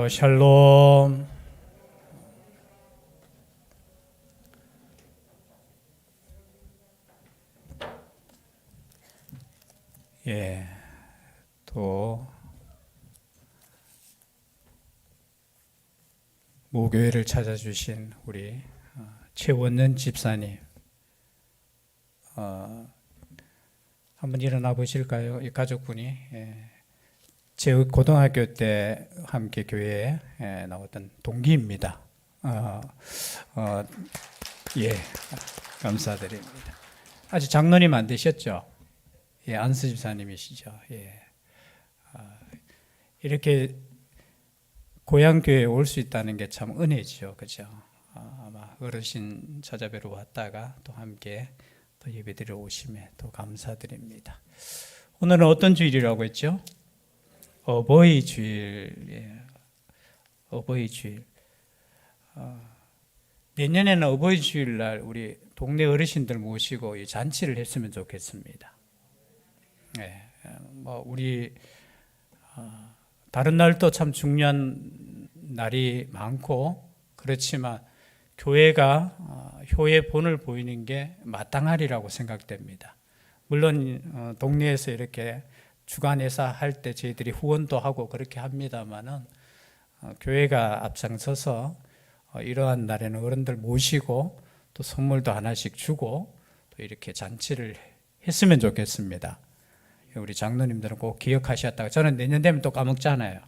샬롬. 또 무교회를 찾아주신 우리 최원년 집사님, 한번 일어나 보실까요? 이 가족분이 제 고등학교 때 함께 교회에 나왔던 동기입니다. 감사드립니다. 아직 장로님 안 되셨죠? 안수 집사님이시죠? 이렇게 고향 교회에 올 수 있다는 게 참 은혜죠, 그죠? 아마 어르신 찾아뵈러 왔다가 또 함께 또 예배드려 오심에 또 감사드립니다. 오늘은 어떤 주일이라고 했죠? 어버이 주일. 어버이 주일. 내년에는 어버이 주일날 우리 동네 어르신들 모시고 이 잔치를 했으면 좋겠습니다. 우리 다른 날도 참 중요한 날이 많고 그렇지만 교회가 효의 본을 보이는 게 마땅하리라고 생각됩니다. 물론 동네에서 이렇게 주간회사 할 때 저희들이 후원도 하고 그렇게 합니다만은 교회가 앞장서서 이러한 날에는 어른들 모시고 또 선물도 하나씩 주고 또 이렇게 잔치를 했으면 좋겠습니다. 우리 장로님들은 꼭 기억하셨다가, 저는 내년 되면 또 까먹잖아요.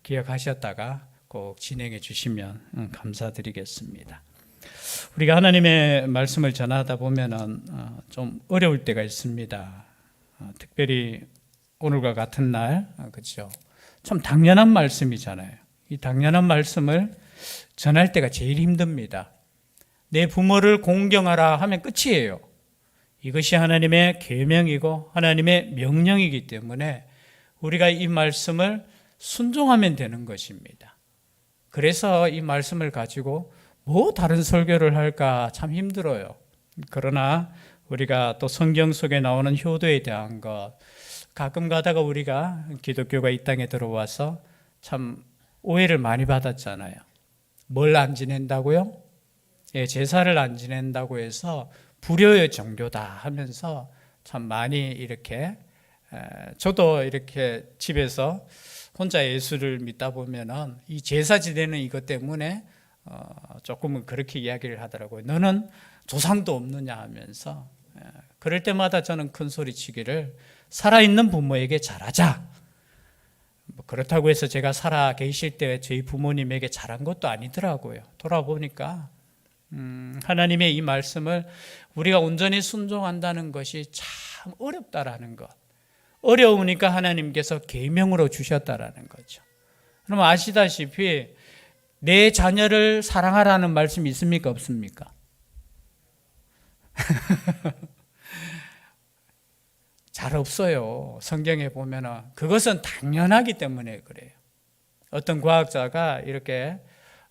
기억하셨다가 꼭 진행해 주시면 감사드리겠습니다. 우리가 하나님의 말씀을 전하다 보면은 좀 어려울 때가 있습니다. 특별히 오늘과 같은 날, 그렇죠? 참 당연한 말씀이잖아요. 이 당연한 말씀을 전할 때가 제일 힘듭니다. 내 부모를 공경하라 하면 끝이에요. 이것이 하나님의 계명이고 하나님의 명령이기 때문에 우리가 이 말씀을 순종하면 되는 것입니다. 그래서 이 말씀을 가지고 뭐 다른 설교를 할까 참 힘들어요. 그러나 우리가 또 성경 속에 나오는 효도에 대한 것, 가끔 가다가 우리가 기독교가 이 땅에 들어와서 참 오해를 많이 받았잖아요. 뭘 안 지낸다고요? 제사를 안 지낸다고 해서 불효의 종교다 하면서 참 많이 이렇게, 저도 이렇게 집에서 혼자 예수를 믿다 보면은 이 제사 지내는 이것 때문에 조금은 그렇게 이야기를 하더라고요. 너는 조상도 없느냐 하면서. 그럴 때마다 저는 큰 소리 치기를, 살아있는 부모에게 잘하자. 그렇다고 해서 제가 살아 계실 때 저희 부모님에게 잘한 것도 아니더라고요. 돌아보니까 하나님의 이 말씀을 우리가 온전히 순종한다는 것이 참 어렵다라는 것, 어려우니까 하나님께서 계명으로 주셨다라는 거죠. 그럼 아시다시피 내 자녀를 사랑하라는 말씀이 있습니까, 없습니까? 잘 없어요. 성경에 보면은 그것은 당연하기 때문에 그래요. 어떤 과학자가 이렇게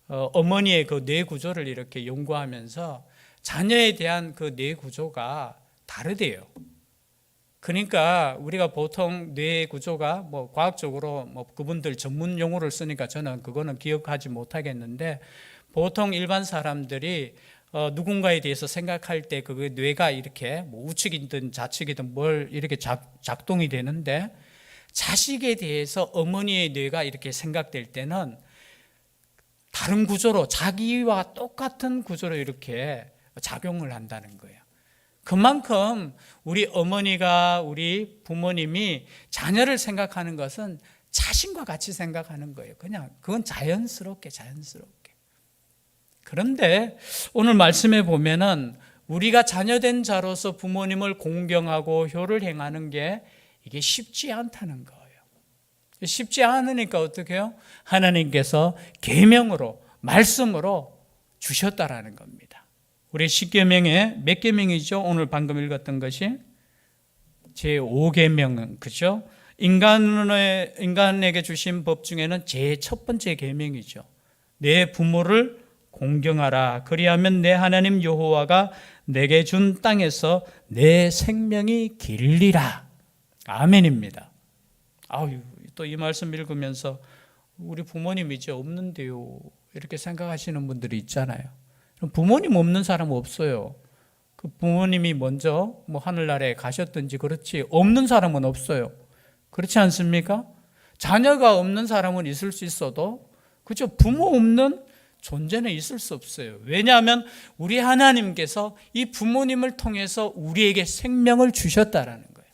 어머니의 그 뇌 구조를 이렇게 연구하면서 자녀에 대한 그 뇌 구조가 다르대요. 그러니까 우리가 보통 뇌 구조가 뭐 과학적으로 뭐 그분들 전문 용어를 쓰니까 저는 그거는 기억하지 못하겠는데, 보통 일반 사람들이 누군가에 대해서 생각할 때 그 뇌가 이렇게 뭐 우측이든 좌측이든 뭘 이렇게 작동이 되는데, 자식에 대해서 어머니의 뇌가 이렇게 생각될 때는 다른 구조로, 자기와 똑같은 구조로 이렇게 작용을 한다는 거예요. 그만큼 우리 어머니가, 우리 부모님이 자녀를 생각하는 것은 자신과 같이 생각하는 거예요. 그냥 그건 자연스럽게. 그런데 오늘 말씀에 보면은 우리가 자녀된 자로서 부모님을 공경하고 효를 행하는 게 이게 쉽지 않다는 거예요. 쉽지 않으니까 어떻게 해요? 하나님께서 계명으로, 말씀으로 주셨다라는 겁니다. 우리 10계명에 몇 계명이죠? 오늘 방금 읽었던 것이 제5계명, 그죠? 인간에게 주신 법 중에는 제일 첫 번째 계명이죠. 내 부모를 공경하라. 그리하면 내 하나님 여호와가 내게 준 땅에서 내 생명이 길리라. 아멘입니다. 또 이 말씀 읽으면서 우리 부모님 이제 없는데요. 이렇게 생각하시는 분들이 있잖아요. 부모님 없는 사람은 없어요. 그 부모님이 먼저 뭐 하늘나라에 가셨든지 그렇지 없는 사람은 없어요. 그렇지 않습니까? 자녀가 없는 사람은 있을 수 있어도 그죠? 부모 없는 존재는 있을 수 없어요. 왜냐하면 우리 하나님께서 이 부모님을 통해서 우리에게 생명을 주셨다라는 거예요.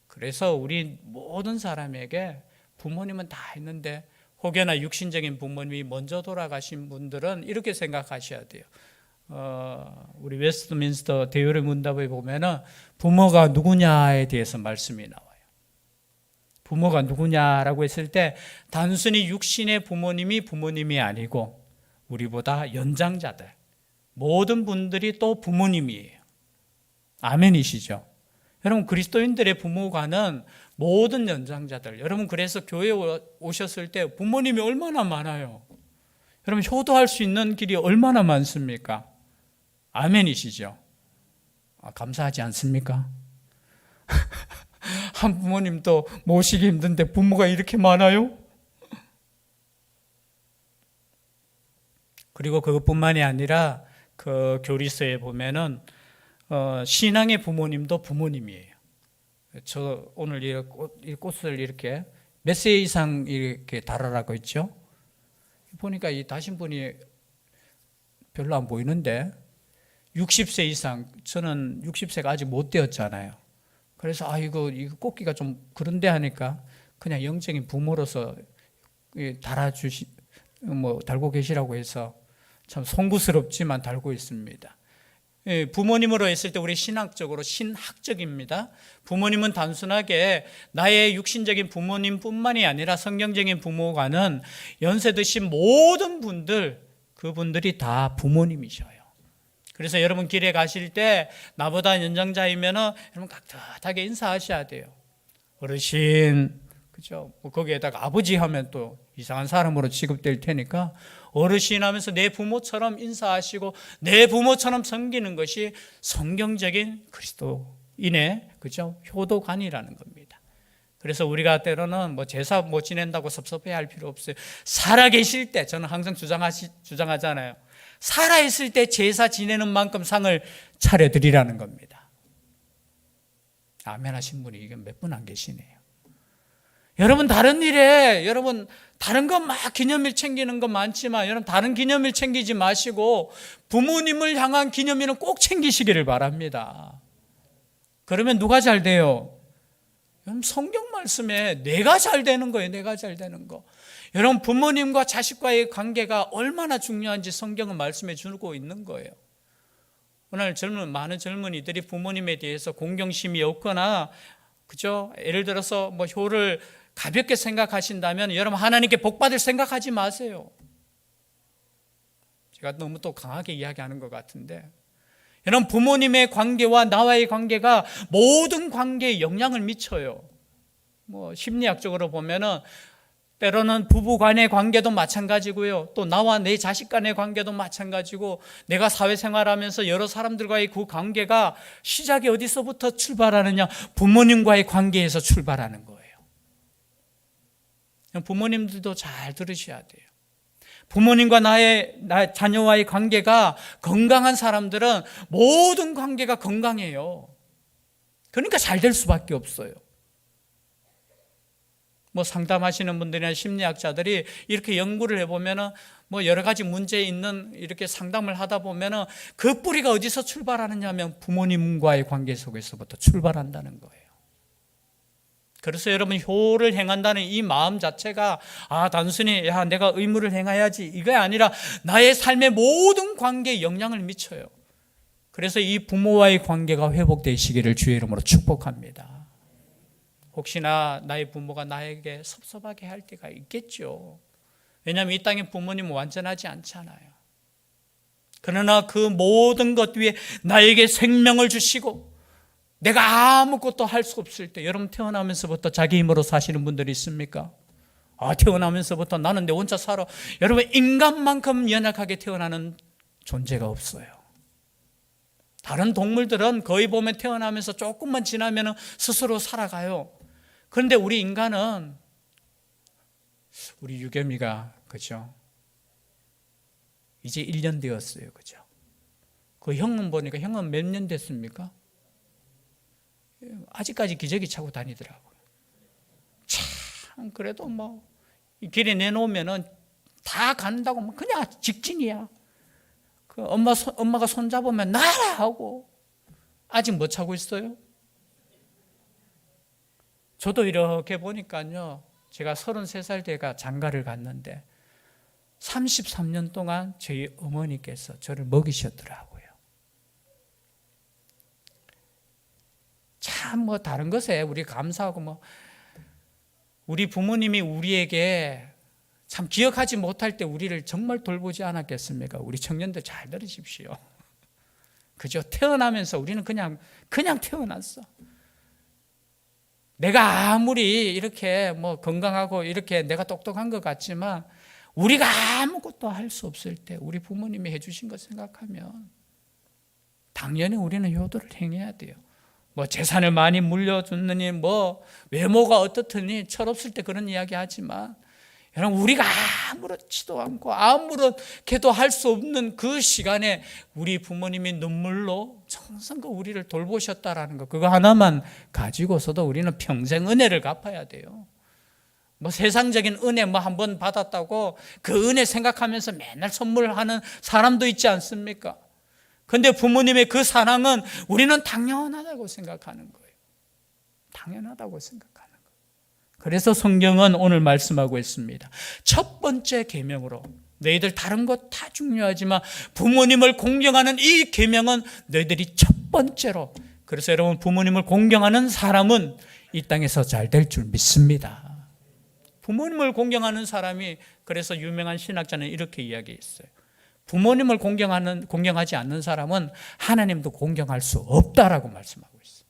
그래서 우리 모든 사람에게 부모님은 다 있는데 혹여나 육신적인 부모님이 먼저 돌아가신 분들은 이렇게 생각하셔야 돼요. 우리 웨스트민스터 대요리 문답에 보면은 부모가 누구냐에 대해서 말씀이 나와요. 부모가 누구냐라고 했을 때 단순히 육신의 부모님이 부모님이 아니고 우리보다 연장자들 모든 분들이 또 부모님이에요. 아멘이시죠? 여러분 그리스도인들의 부모가는 모든 연장자들 여러분 그래서 교회에 오셨을 때 부모님이 얼마나 많아요. 여러분 효도할 수 있는 길이 얼마나 많습니까? 아멘이시죠? 감사하지 않습니까? 한 부모님도 모시기 힘든데 부모가 이렇게 많아요? 그리고 그것뿐만이 아니라 그 교리서에 보면은 신앙의 부모님도 부모님이에요. 저 오늘 이 꽃을 이렇게 몇 세 이상 이렇게 달아라고 했죠? 보니까 이 다신 분이 별로 안 보이는데 60세 이상, 저는 60세가 아직 못 되었잖아요. 그래서 이거 꽂기가 좀 그런데 하니까 그냥 영적인 부모로서 달고 계시라고 해서 참 송구스럽지만 달고 있습니다. 부모님으로 했을 때 우리 신학적으로 신학적입니다. 부모님은 단순하게 나의 육신적인 부모님뿐만이 아니라 성경적인 부모가는 연세 드신 모든 분들 그분들이 다 부모님이셔요. 그래서 여러분 길에 가실 때 나보다 연장자이면은 여러분 깍듯하게 인사하셔야 돼요. 어르신, 그죠? 거기에다가 아버지 하면 또 이상한 사람으로 취급될 테니까 어르신 하면서 내 부모처럼 인사하시고 내 부모처럼 섬기는 것이 성경적인 그리스도인의 그죠? 효도관이라는 겁니다. 그래서 우리가 때로는 제사 못 지낸다고 섭섭해 할 필요 없어요. 살아계실 때 저는 항상 주장하잖아요. 살아있을 때 제사 지내는 만큼 상을 차려드리라는 겁니다. 아멘 하신 분이 이게 몇 분 안 계시네요. 여러분 다른 일에 여러분 다른 거 막 기념일 챙기는 거 많지만 여러분 다른 기념일 챙기지 마시고 부모님을 향한 기념일은 꼭 챙기시기를 바랍니다. 그러면 누가 잘 돼요? 여러분 성경 말씀에 내가 잘 되는 거예요. 내가 잘 되는 거. 여러분 부모님과 자식과의 관계가 얼마나 중요한지 성경은 말씀해 주고 있는 거예요. 오늘 많은 젊은이들이 부모님에 대해서 공경심이 없거나 그죠? 예를 들어서 효를 가볍게 생각하신다면 여러분 하나님께 복받을 생각하지 마세요. 제가 너무 또 강하게 이야기하는 것 같은데 여러분 부모님의 관계와 나와의 관계가 모든 관계에 영향을 미쳐요. 심리학적으로 보면은 때로는 부부 간의 관계도 마찬가지고요. 또 나와 내 자식 간의 관계도 마찬가지고 내가 사회생활하면서 여러 사람들과의 그 관계가 시작이 어디서부터 출발하느냐? 부모님과의 관계에서 출발하는 거예요. 부모님들도 잘 들으셔야 돼요. 부모님과 나의 자녀와의 관계가 건강한 사람들은 모든 관계가 건강해요. 그러니까 잘 될 수밖에 없어요. 상담하시는 분들이나 심리학자들이 이렇게 연구를 해보면은 여러 가지 문제 있는 이렇게 상담을 하다 보면은 그 뿌리가 어디서 출발하느냐 하면 부모님과의 관계 속에서부터 출발한다는 거예요. 그래서 여러분 효를 행한다는 이 마음 자체가 단순히 내가 의무를 행해야지 이게 아니라 나의 삶의 모든 관계에 영향을 미쳐요. 그래서 이 부모와의 관계가 회복되시기를 주의 이름으로 축복합니다. 혹시나 나의 부모가 나에게 섭섭하게 할 때가 있겠죠. 왜냐하면 이 땅의 부모님은 완전하지 않잖아요. 그러나 그 모든 것 위에 나에게 생명을 주시고 내가 아무것도 할 수 없을 때 여러분 태어나면서부터 자기 힘으로 사시는 분들이 있습니까? 태어나면서부터 나는 내 혼자 살아. 여러분 인간만큼 연약하게 태어나는 존재가 없어요. 다른 동물들은 거의 보면 태어나면서 조금만 지나면 스스로 살아가요. 그런데 우리 인간은 우리 유겸이가 그죠? 이제 1년 되었어요. 그죠? 그 형은 보니까 형은 몇 년 됐습니까? 아직까지 기저귀 차고 다니더라고요. 참 그래도 뭐 길에 내놓으면은 다 간다고 뭐 그냥 직진이야. 그 엄마가 손 잡으면 나라 하고 아직 못 차고 있어요. 저도 이렇게 보니까요. 제가 33살 때가 장가를 갔는데 33년 동안 저희 어머니께서 저를 먹이셨더라고요. 참 뭐 다른 것에 우리 감사하고 뭐 우리 부모님이 우리에게 참 기억하지 못할 때 우리를 정말 돌보지 않았겠습니까? 우리 청년들 잘 들으십시오. 그죠? 태어나면서 우리는 그냥 태어났어. 내가 아무리 이렇게 뭐 건강하고 이렇게 내가 똑똑한 것 같지만 우리가 아무것도 할 수 없을 때 우리 부모님이 해주신 것 생각하면 당연히 우리는 효도를 행해야 돼요. 뭐 재산을 많이 물려줬느니 뭐 외모가 어떻더니 철없을 때 그런 이야기 하지만 여러분 우리가 아무렇지도 않고 아무렇게도 할 수 없는 그 시간에 우리 부모님이 눈물로 정성껏 우리를 돌보셨다라는 거 그거 하나만 가지고서도 우리는 평생 은혜를 갚아야 돼요. 뭐 세상적인 은혜 뭐 한 번 받았다고 그 은혜 생각하면서 맨날 선물하는 사람도 있지 않습니까? 그런데 부모님의 그 사랑은 우리는 당연하다고 생각하는 거예요. 당연하다고 생각하는 거예요. 그래서 성경은 오늘 말씀하고 있습니다. 첫 번째 계명으로 너희들 다른 것 다 중요하지만 부모님을 공경하는 이 계명은 너희들이 첫 번째로. 그래서 여러분 부모님을 공경하는 사람은 이 땅에서 잘 될 줄 믿습니다. 부모님을 공경하는 사람이 그래서 유명한 신학자는 이렇게 이야기했어요. 부모님을 공경하지 않는 사람은 하나님도 공경할 수 없다라고 말씀하고 있어요.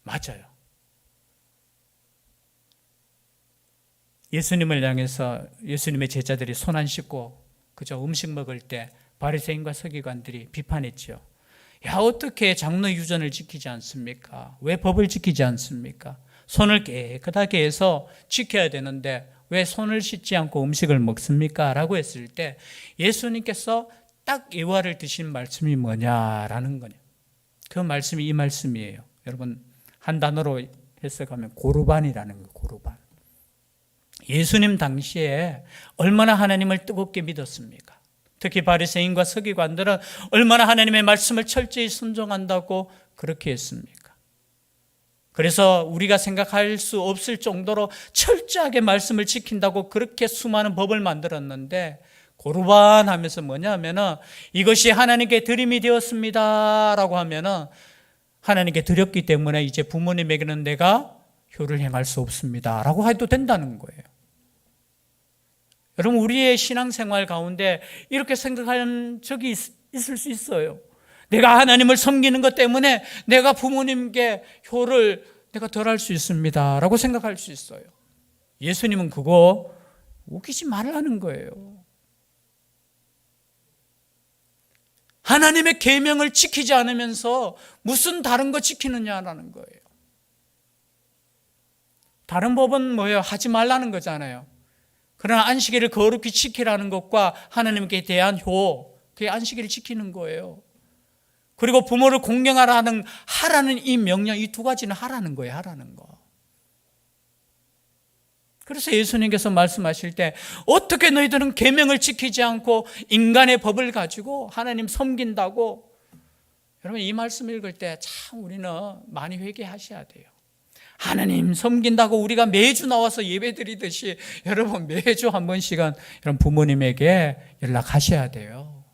맞아요. 예수님을 향해서 예수님의 제자들이 손 안 씻고 그저 음식 먹을 때 바리새인과 서기관들이 비판했죠. 야, 어떻게 장로 유전을 지키지 않습니까? 왜 법을 지키지 않습니까? 손을 깨끗하게 해서 지켜야 되는데 왜 손을 씻지 않고 음식을 먹습니까? 라고 했을 때 예수님께서 딱 예화를 드신 말씀이 뭐냐라는 거냐. 그 말씀이 이 말씀이에요. 여러분 한 단어로 해석하면 고르반이라는 거예요. 고르반. 예수님 당시에 얼마나 하나님을 뜨겁게 믿었습니까? 특히 바리새인과 서기관들은 얼마나 하나님의 말씀을 철저히 순종한다고 그렇게 했습니까? 그래서 우리가 생각할 수 없을 정도로 철저하게 말씀을 지킨다고 그렇게 수많은 법을 만들었는데 고르반 하면서 뭐냐면은 이것이 하나님께 드림이 되었습니다 라고 하면은 하나님께 드렸기 때문에 이제 부모님에게는 내가 효를 행할 수 없습니다 라고 해도 된다는 거예요. 여러분 우리의 신앙생활 가운데 이렇게 생각하는 적이 있을 수 있어요. 내가 하나님을 섬기는 것 때문에 내가 부모님께 효를 내가 덜 할 수 있습니다 라고 생각할 수 있어요. 예수님은 그거 웃기지 말라는 거예요. 하나님의 계명을 지키지 않으면서 무슨 다른 거 지키느냐라는 거예요. 다른 법은 뭐예요? 하지 말라는 거잖아요. 그러나 안식일을 거룩히 지키라는 것과 하나님께 대한 그게 안식일을 지키는 거예요. 그리고 부모를 공경하라는 하라는 이 명령, 이 두 가지는 하라는 거예요. 하라는 거. 그래서 예수님께서 말씀하실 때 어떻게 너희들은 계명을 지키지 않고 인간의 법을 가지고 하나님 섬긴다고. 여러분 이 말씀 읽을 때 참 우리는 많이 회개하셔야 돼요. 하나님 섬긴다고 우리가 매주 나와서 예배 드리듯이 여러분 매주 한 번씩은 여러분 부모님에게 연락하셔야 돼요.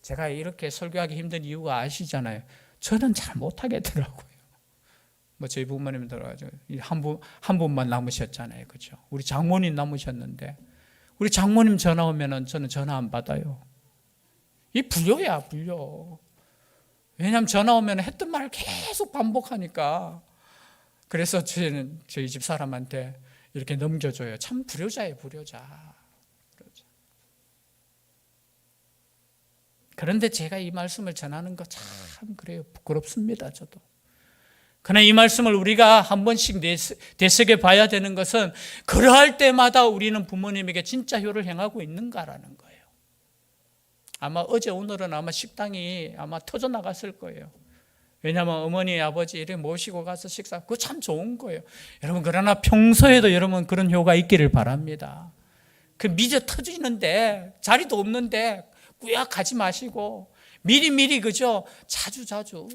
제가 이렇게 설교하기 힘든 이유가 아시잖아요. 저는 잘 못하겠더라고요. 뭐 저희 부모님 들어가지고 한 분만 남으셨잖아요, 그렇죠? 우리 장모님 남으셨는데 우리 장모님 전화 오면은 저는 전화 안 받아요. 이 불효야, 불효. 왜냐하면 전화 오면 했던 말을 계속 반복하니까. 그래서 저희는 저희 집 사람한테 이렇게 넘겨줘요. 참 불효자예요, 불효자. 그런데 제가 이 말씀을 전하는 거 참 그래요. 부끄럽습니다, 저도. 그러나 이 말씀을 우리가 한 번씩 되새겨 봐야 되는 것은 그러할 때마다 우리는 부모님에게 진짜 효를 행하고 있는가라는 거예요. 아마 어제 오늘은 아마 식당이 아마 터져 나갔을 거예요. 왜냐하면 어머니 아버지 이렇게 모시고 가서 식사, 그거 참 좋은 거예요. 여러분, 그러나 평소에도 여러분 그런 효가 있기를 바랍니다. 그 미저 터지는데 자리도 없는데 꾸역 가지 마시고 미리미리, 그죠? 자주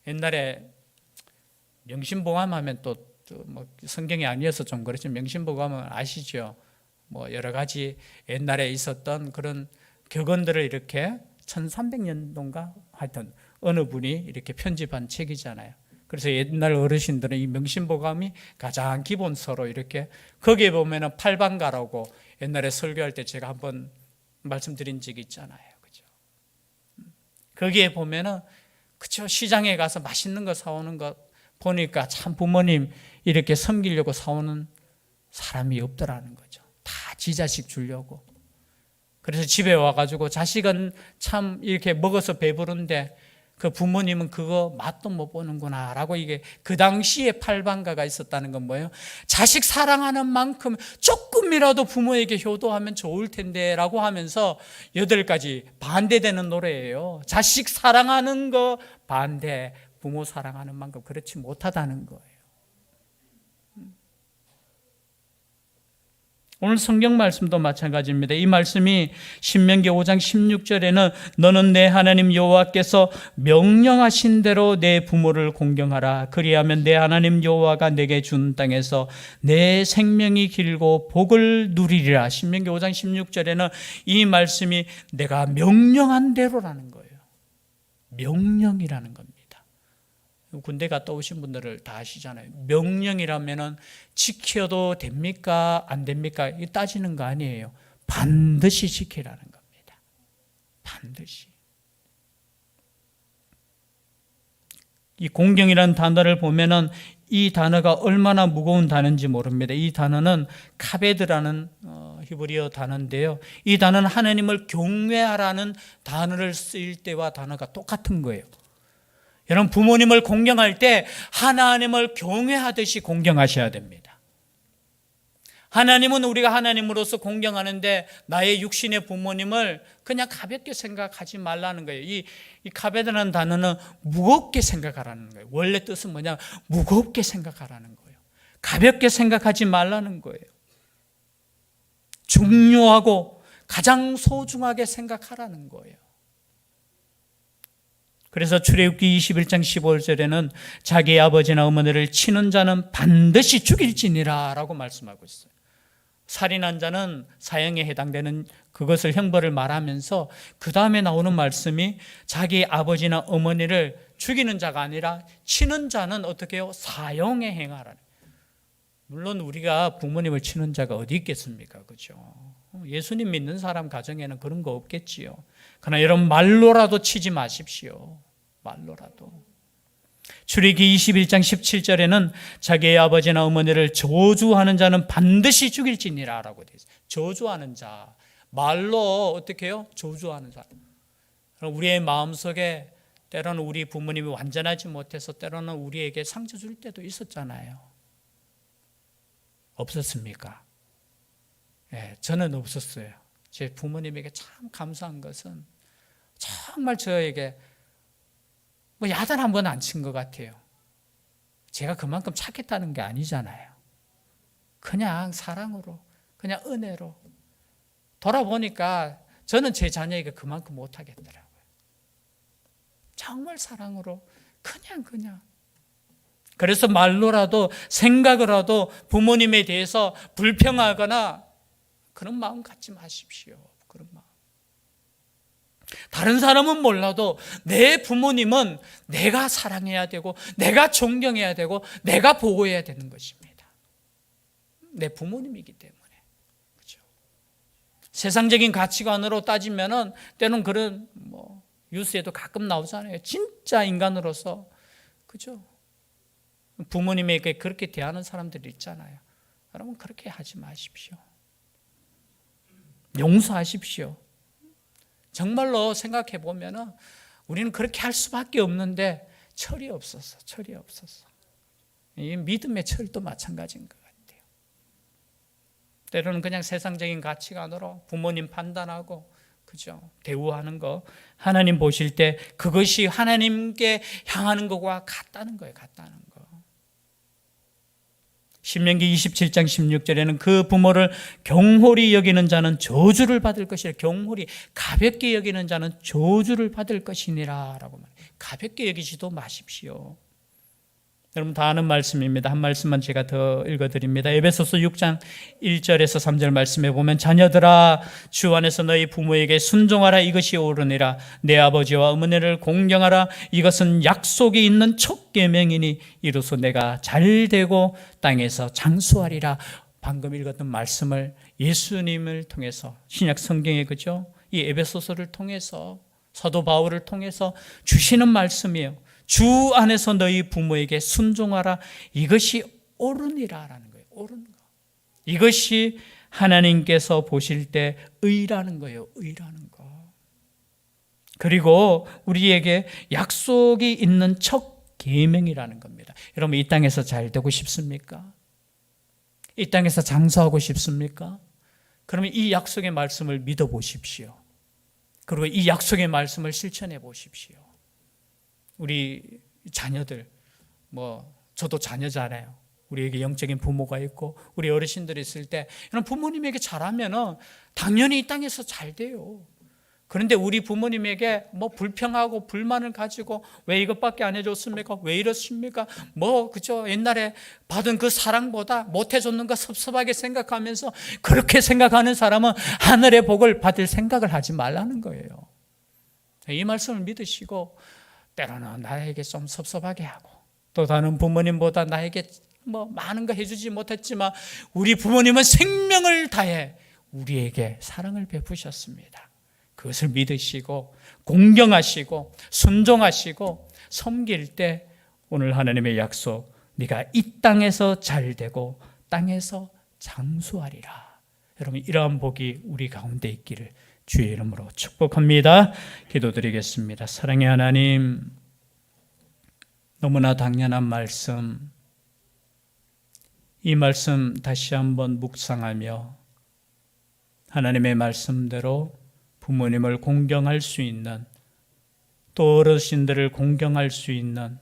옛날에 명심보감하면 또 뭐 성경이 아니어서 좀 그렇지만 명심보감은 아시죠? 뭐 여러 가지 옛날에 있었던 그런 격언들을 이렇게 1300년도인가 하여튼 어느 분이 이렇게 편집한 책이잖아요. 그래서 옛날 어르신들은 이 명심보감이 가장 기본서로 이렇게, 거기에 보면은 팔방가라고 옛날에 설교할 때 제가 한번 말씀드린 적이 있잖아요. 그죠? 거기에 보면은, 그쵸, 시장에 가서 맛있는 거 사오는 거 보니까 참 부모님 이렇게 섬기려고 사오는 사람이 없더라는 거죠. 다 지 자식 주려고. 그래서 집에 와가지고 자식은 참 이렇게 먹어서 배부른데 그 부모님은 그거 맛도 못 보는구나 라고, 이게 그 당시에 팔방가가 있었다는 건 뭐예요? 자식 사랑하는 만큼 조금이라도 부모에게 효도하면 좋을 텐데 라고 하면서 8가지 반대되는 노래예요. 자식 사랑하는 거 반대, 부모 사랑하는 만큼 그렇지 못하다는 거예요. 오늘 성경 말씀도 마찬가지입니다. 이 말씀이 신명기 5장 16절에는 너는 내 하나님 여호와께서 명령하신 대로 내 부모를 공경하라. 그리하면 내 하나님 여호와가 내게 준 땅에서 내 생명이 길고 복을 누리리라. 신명기 5장 16절에는 이 말씀이 내가 명령한 대로라는 거예요. 명령이라는 겁니다. 군대 갔다 오신 분들을 다 아시잖아요. 명령이라면은 지켜도 됩니까? 안 됩니까? 이 따지는 거 아니에요. 반드시 지키라는 겁니다. 반드시. 이 공경이라는 단어를 보면은 이 단어가 얼마나 무거운 단어인지 모릅니다. 이 단어는 카베드라는 히브리어 단어인데요. 이 단어는 하나님을 경외하라는 단어를 쓰일 때와 단어가 똑같은 거예요. 여러분, 부모님을 공경할 때 하나님을 경외하듯이 공경하셔야 됩니다. 하나님은 우리가 하나님으로서 공경하는데 나의 육신의 부모님을 그냥 가볍게 생각하지 말라는 거예요. 이 카베드라는 단어는 무겁게 생각하라는 거예요. 원래 뜻은 뭐냐? 무겁게 생각하라는 거예요. 가볍게 생각하지 말라는 거예요. 중요하고 가장 소중하게 생각하라는 거예요. 그래서 출애굽기 21장 15절에는 자기 아버지나 어머니를 치는 자는 반드시 죽일지니라 라고 말씀하고 있어요. 살인한 자는 사형에 해당되는 그것을 형벌을 말하면서 그 다음에 나오는 말씀이 자기 아버지나 어머니를 죽이는 자가 아니라 치는 자는 어떻게 해요? 사형에 행하라는. 물론 우리가 부모님을 치는 자가 어디 있겠습니까? 그렇죠? 예수님 믿는 사람 가정에는 그런 거 없겠지요. 그러나 여러분, 말로라도 치지 마십시오. 말로라도. 출애굽기 21장 17절에는 자기의 아버지나 어머니를 저주하는 자는 반드시 죽일지니라 라고 되어 있어요. 저주하는 자, 말로 어떻게 해요? 저주하는 자. 우리의 마음속에 때로는 우리 부모님이 완전하지 못해서 때로는 우리에게 상처 줄 때도 있었잖아요. 없었습니까? 네, 저는 없었어요. 제 부모님에게 참 감사한 것은 정말 저에게 뭐 야단 한 번 안 친 것 같아요. 제가 그만큼 착했다는 게 아니잖아요. 그냥 사랑으로, 그냥 은혜로. 돌아보니까 저는 제 자녀에게 그만큼 못하겠더라고요. 정말 사랑으로, 그냥. 그래서 말로라도 생각으로라도 부모님에 대해서 불평하거나 그런 마음 갖지 마십시오. 그런 마음. 다른 사람은 몰라도 내 부모님은 내가 사랑해야 되고 내가 존경해야 되고 내가 보호해야 되는 것입니다. 내 부모님이기 때문에. 그렇죠? 세상적인 가치관으로 따지면은 때는 그런 뉴스에도 가끔 나오잖아요. 진짜 인간으로서, 그죠? 부모님에게 그렇게 대하는 사람들이 있잖아요. 여러분, 그렇게 하지 마십시오. 용서하십시오. 정말로 생각해 보면은 우리는 그렇게 할 수밖에 없는데 철이 없어서. 이 믿음의 철도 마찬가지인 것 같아요. 때로는 그냥 세상적인 가치관으로 부모님 판단하고, 그죠? 대우하는 거, 하나님 보실 때 그것이 하나님께 향하는 것과 같다는 거예요. 같다는 거. 신명기 27장 16절에는 그 부모를 경홀히 여기는 자는 저주를 받을 것이라. 경홀히 가볍게 여기는 자는 저주를 받을 것이니라 라고 말해요. 가볍게 여기지도 마십시오. 여러분 다 아는 말씀입니다. 한 말씀만 제가 더 읽어드립니다. 에베소서 6장 1절에서 3절 말씀에 보면, 자녀들아 주 안에서 너희 부모에게 순종하라. 이것이 옳으니라. 내 아버지와 어머니를 공경하라. 이것은 약속이 있는 첫 계명이니 이로써 내가 잘되고 땅에서 장수하리라. 방금 읽었던 말씀을 예수님을 통해서, 신약 성경에, 그죠? 이 에베소서를 통해서, 사도 바울을 통해서 주시는 말씀이에요. 주 안에서 너희 부모에게 순종하라. 이것이 옳으니라라는 거예요. 옳은 거. 이것이 하나님께서 보실 때 의라는 거예요. 의라는 거. 그리고 우리에게 약속이 있는 첫 계명이라는 겁니다. 여러분 이 땅에서 잘 되고 싶습니까? 이 땅에서 장수하고 싶습니까? 그러면 이 약속의 말씀을 믿어 보십시오. 그리고 이 약속의 말씀을 실천해 보십시오. 우리 자녀들, 저도 자녀잖아요. 우리에게 영적인 부모가 있고 우리 어르신들이 있을 때 부모님에게 잘하면 당연히 이 땅에서 잘 돼요. 그런데 우리 부모님에게 불평하고 불만을 가지고 왜 이것밖에 안 해줬습니까? 왜 이렇습니까? 그죠? 옛날에 받은 그 사랑보다 못 해줬는 거 섭섭하게 생각하면서 그렇게 생각하는 사람은 하늘의 복을 받을 생각을 하지 말라는 거예요. 이 말씀을 믿으시고, 때로는 나에게 좀 섭섭하게 하고, 또 다른 부모님보다 나에게 많은 거 해주지 못했지만 우리 부모님은 생명을 다해 우리에게 사랑을 베푸셨습니다. 그것을 믿으시고 공경하시고 순종하시고 섬길 때 오늘 하나님의 약속, 네가 이 땅에서 잘되고 땅에서 장수하리라. 여러분 이러한 복이 우리 가운데 있기를 주의 이름으로 축복합니다. 기도드리겠습니다. 사랑의 하나님, 너무나 당연한 말씀, 이 말씀 다시 한번 묵상하며 하나님의 말씀대로 부모님을 공경할 수 있는, 또 어르신들을 공경할 수 있는,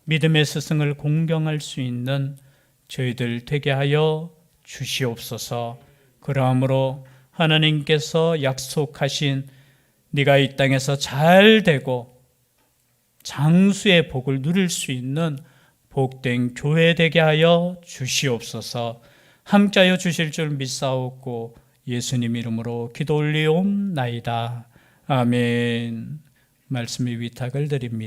믿음의 스승을 공경할 수 있는 저희들 되게 하여 주시옵소서. 그러므로 하나님께서 약속하신 네가 이 땅에서 잘 되고 장수의 복을 누릴 수 있는 복된 교회 되게 하여 주시옵소서. 함께하여 주실 줄 믿사옵고 예수님 이름으로 기도 올리옵나이다. 아멘. 말씀의 위탁을 드립니다.